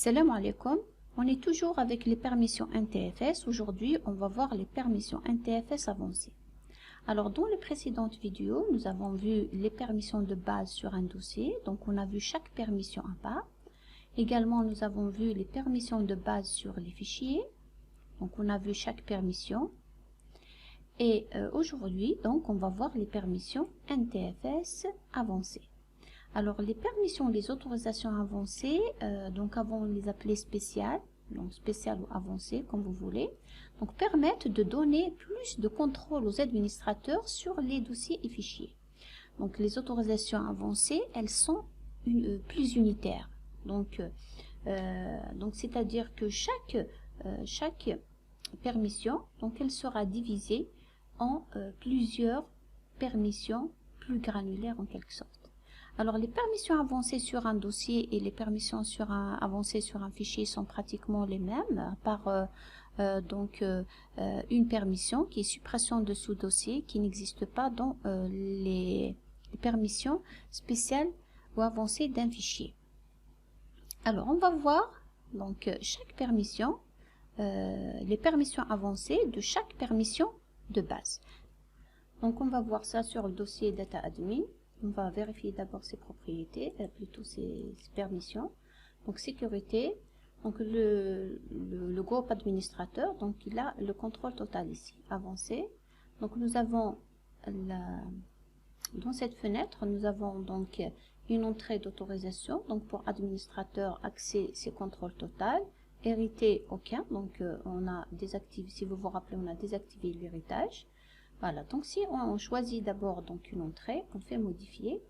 Salam alaikum. On est toujours avec les permissions NTFS. Aujourd'hui, on va voir les permissions NTFS avancées. Alors, dans les précédentes vidéos, nous avons vu les permissions de base sur un dossier. Donc, on a vu chaque permission à part. Également, nous avons vu les permissions de base sur les fichiers. Donc, on a vu chaque permission. Et aujourd'hui, donc, on va voir les permissions NTFS avancées. Alors, les permissions, les autorisations avancées, donc avant on les appelait spéciales, donc spéciales ou avancées, comme vous voulez, donc permettent de donner plus de contrôle aux administrateurs sur les dossiers et fichiers. Donc, les autorisations avancées, elles sont plus unitaires. Donc c'est-à-dire que chaque permission, donc elle sera divisée en plusieurs permissions plus granulaires en quelque sorte. Alors, les permissions avancées sur un dossier et les permissions avancées sur un fichier sont pratiquement les mêmes, à part une permission qui est suppression de sous-dossier qui n'existe pas dans les permissions spéciales ou avancées d'un fichier. Alors, on va voir donc chaque permission, les permissions avancées de chaque permission de base. Donc, on va voir ça sur le dossier Data Admin. On va vérifier d'abord ses propriétés, plutôt ses permissions. Donc, sécurité. Donc, le groupe administrateur, donc il a le contrôle total ici. Avancé. Donc, nous avons dans cette fenêtre, nous avons donc une entrée d'autorisation. Donc, pour administrateur, accès, c'est contrôle total. Hérité, aucun. Donc, on a désactivé, si vous vous rappelez, on a désactivé l'héritage. Voilà, donc si on choisit d'abord donc une entrée, on fait modifier.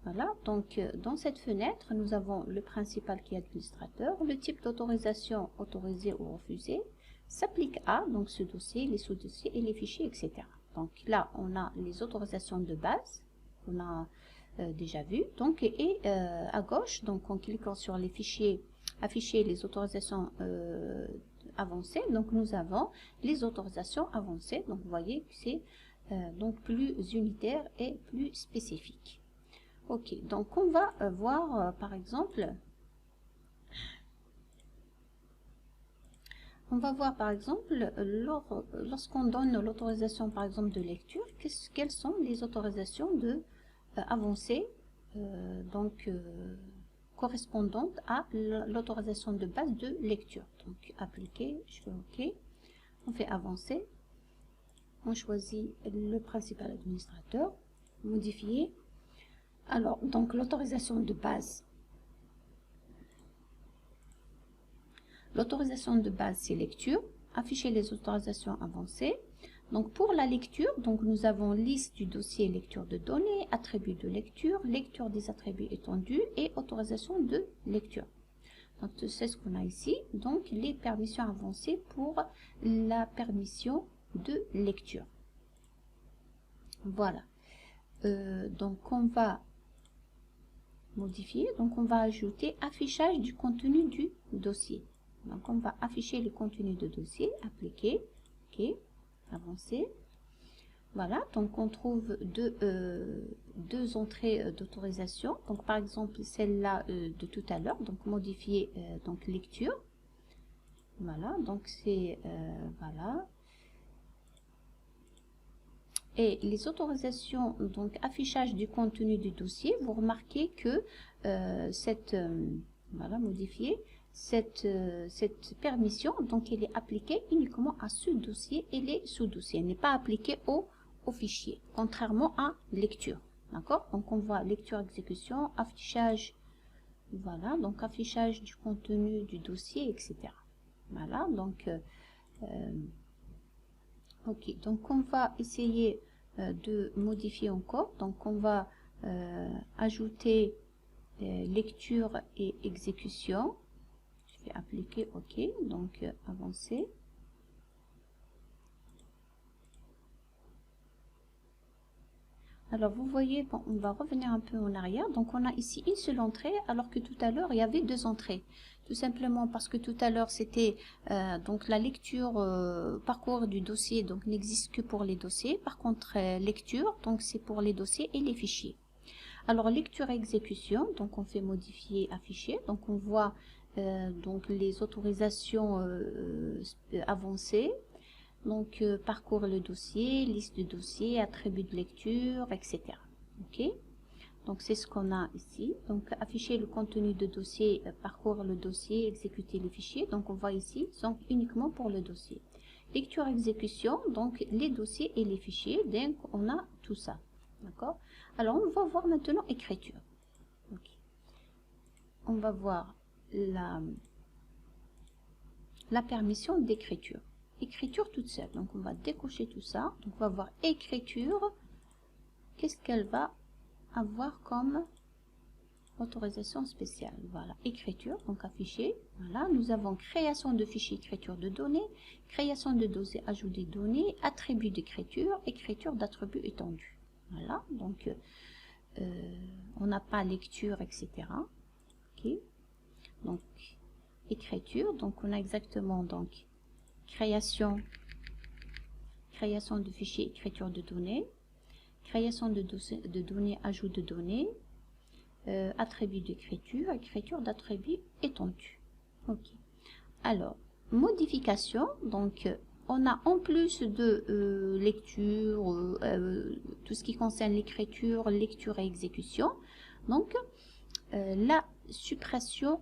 Voilà, donc dans cette fenêtre, nous avons le principal qui est administrateur, le type d'autorisation autorisé ou refusé, s'applique à donc ce dossier, les sous-dossiers et les fichiers, etc. Donc là, on a les autorisations de base qu'on a déjà vues. Donc, et à gauche, donc en cliquant sur les fichiers, afficher les autorisations avancées, donc nous avons les autorisations avancées. Donc vous voyez que c'est donc plus unitaire et plus spécifique. Ok, donc on va voir par exemple, lorsqu'on donne l'autorisation par exemple de lecture, quelles sont les autorisations de avancées correspondantes à l'autorisation de base de lecture. Donc appliquer, je fais OK, on fait avancer, on choisit le principal administrateur, modifier. Alors donc l'autorisation de base, c'est lecture, afficher les autorisations avancées. Donc pour la lecture, donc nous avons liste du dossier lecture de données, attributs de lecture, lecture des attributs étendus et autorisation de lecture. Donc c'est ce qu'on a ici. Donc les permissions avancées pour la permission de lecture. Voilà. Donc on va modifier. Donc on va ajouter affichage du contenu du dossier. Donc on va afficher le contenu de dossier, appliquer, OK. Avancer. Voilà, donc on trouve deux entrées d'autorisation. Donc par exemple celle-là de tout à l'heure, donc modifier donc lecture. Voilà, donc c'est voilà. Et les autorisations, donc affichage du contenu du dossier, vous remarquez que voilà, modifier. Cette permission, donc elle est appliquée uniquement à ce dossier et les sous-dossiers. Elle n'est pas appliquée au fichier, contrairement à lecture. D'accord? Donc on voit lecture, exécution, affichage, voilà, donc affichage du contenu du dossier, etc. Voilà, donc ok, donc on va essayer de modifier encore. Donc on va ajouter lecture et exécution. Appliquer, OK, donc avancer. Alors vous voyez, bon, on va revenir un peu en arrière. Donc on a ici une seule entrée, alors que tout à l'heure il y avait deux entrées. Tout simplement parce que tout à l'heure c'était donc la lecture parcours du dossier, donc n'existe que pour les dossiers. Par contre lecture, donc c'est pour les dossiers et les fichiers. Alors, lecture et exécution, donc on fait modifier, afficher. Donc, on voit donc les autorisations avancées. Donc, parcours le dossier, liste de dossiers, attributs de lecture, etc. OK? Donc, c'est ce qu'on a ici. Donc, afficher le contenu de dossier, parcourir le dossier, exécuter les fichiers. Donc, on voit ici, sont uniquement pour le dossier. Lecture, exécution, donc les dossiers et les fichiers. Donc, on a tout ça. D'accord? Alors, on va voir maintenant écriture. Okay. On va voir la permission d'écriture. Écriture toute seule. Donc, on va décocher tout ça. Donc, on va voir écriture. Qu'est-ce qu'elle va avoir comme autorisation spéciale? Voilà, écriture, donc afficher. Voilà, nous avons création de fichiers, écriture de données, création de dossiers, ajout des données, attribut d'écriture, écriture d'attributs étendus. Voilà, donc on n'a pas lecture, etc. Ok, donc écriture, donc on a exactement donc création de fichiers, écriture de données, création de données, ajout de données, attribut d'écriture, écriture d'attribut étendu. Ok. Alors, modification, donc on a en plus de lecture, tout ce qui concerne l'écriture, lecture et exécution, donc la suppression.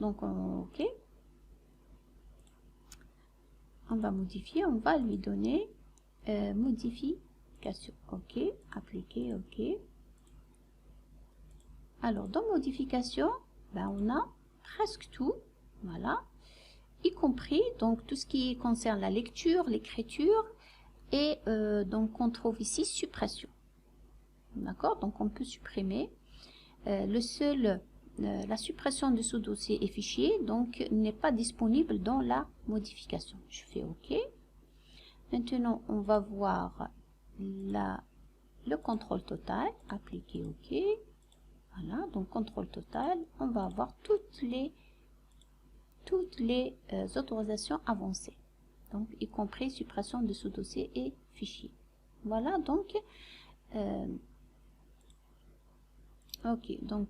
Donc, ok. On va modifier, on va lui donner modification. Ok, appliquer, ok. Alors, dans modification, ben, on a presque tout, voilà, y compris donc tout ce qui concerne la lecture, l'écriture, et donc on trouve ici suppression. D'accord? Donc on peut supprimer. La suppression de sous-dossier et fichier donc n'est pas disponible dans la modification. Je fais OK. Maintenant, on va voir le contrôle total, appliquer OK. Voilà, donc contrôle total, on va avoir toutes les autorisations avancées, donc y compris suppression de sous-dossiers et fichiers. Voilà, donc ok, donc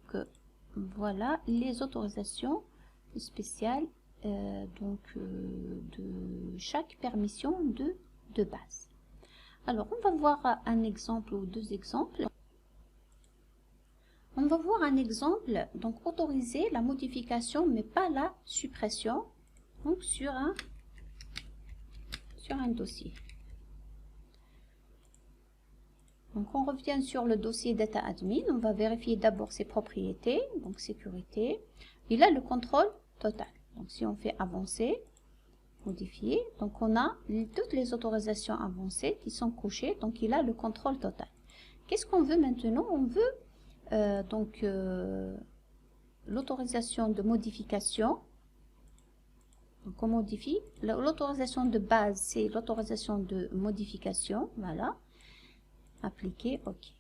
voilà les autorisations spéciales de chaque permission de base. Alors, on va voir un exemple ou deux exemples. On va voir un exemple, donc autoriser la modification mais pas la suppression, donc sur un dossier. Donc on revient sur le dossier Data Admin, on va vérifier d'abord ses propriétés, donc sécurité. Il a le contrôle total. Donc si on fait avancer, modifier, donc on a toutes les autorisations avancées qui sont cochées, donc il a le contrôle total. Qu'est-ce qu'on veut maintenant? On veut l'autorisation de modification. Donc on modifie. L'autorisation de base, c'est l'autorisation de modification. Voilà. Appliquer, OK.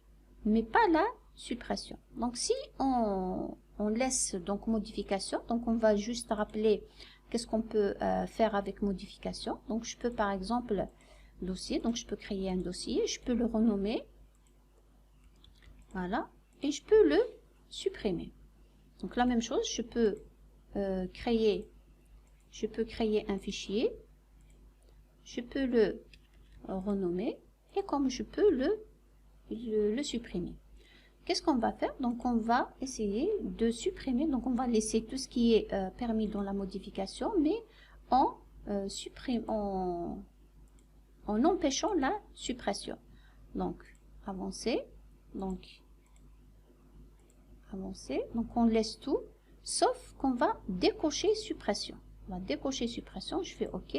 Mais pas la suppression. Donc si on laisse donc modification, donc on va juste rappeler qu'est-ce qu'on peut faire avec modification. Donc je peux par exemple dossier, donc je peux créer un dossier, je peux le renommer. Voilà. Et je peux le supprimer. Donc la même chose, je peux créer un fichier, je peux le renommer et comme je peux le supprimer. Qu'est-ce qu'on va faire? Donc on va essayer de supprimer, donc on va laisser tout ce qui est permis dans la modification, mais en empêchant la suppression. Donc avancer, donc on laisse tout, sauf qu'on va décocher suppression. On va décocher suppression, je fais OK,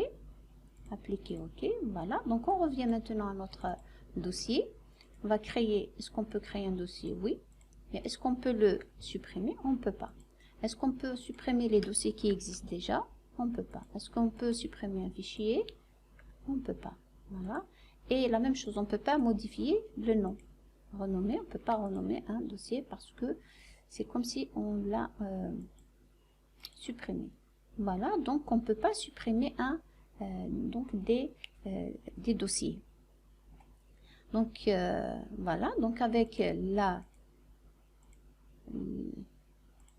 appliquer OK, voilà. Donc on revient maintenant à notre dossier. On va créer, est-ce qu'on peut créer un dossier? Oui. Mais est-ce qu'on peut le supprimer? On ne peut pas. Est-ce qu'on peut supprimer les dossiers qui existent déjà? On ne peut pas. Est-ce qu'on peut supprimer un fichier? On ne peut pas. Voilà. Et la même chose, on ne peut pas modifier le nom. Renommer, on ne peut pas renommer un dossier parce que c'est comme si on l'a supprimé. Voilà, donc on ne peut pas supprimer des dossiers. Donc voilà, donc avec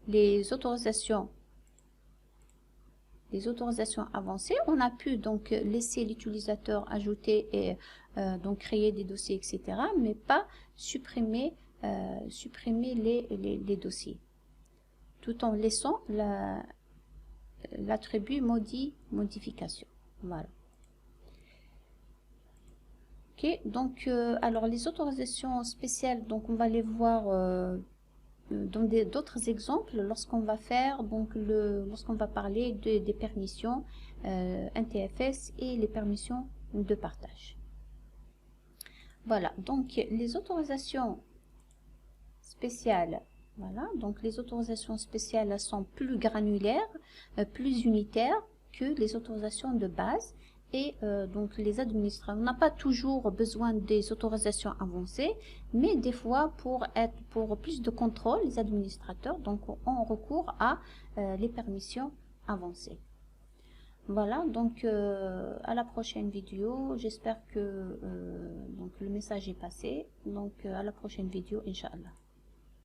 les autorisations avancées, on a pu donc laisser l'utilisateur ajouter et donc créer des dossiers, etc., mais pas supprimer les dossiers, tout en laissant l'attribut modification. Voilà. Ok, donc alors les autorisations spéciales, donc on va les voir dans d'autres exemples lorsqu'on va faire lorsqu'on va parler des permissions NTFS et les permissions de partage. Voilà, donc les autorisations spéciales, voilà, donc les autorisations spéciales elles sont plus granulaires, plus unitaires que les autorisations de base. Et donc les administrateurs, on n'a pas toujours besoin des autorisations avancées, mais des fois pour plus de contrôle, les administrateurs donc ont recours à les permissions avancées. Voilà, donc à la prochaine vidéo, j'espère que donc le message est passé. Donc à la prochaine vidéo, Inch'Allah.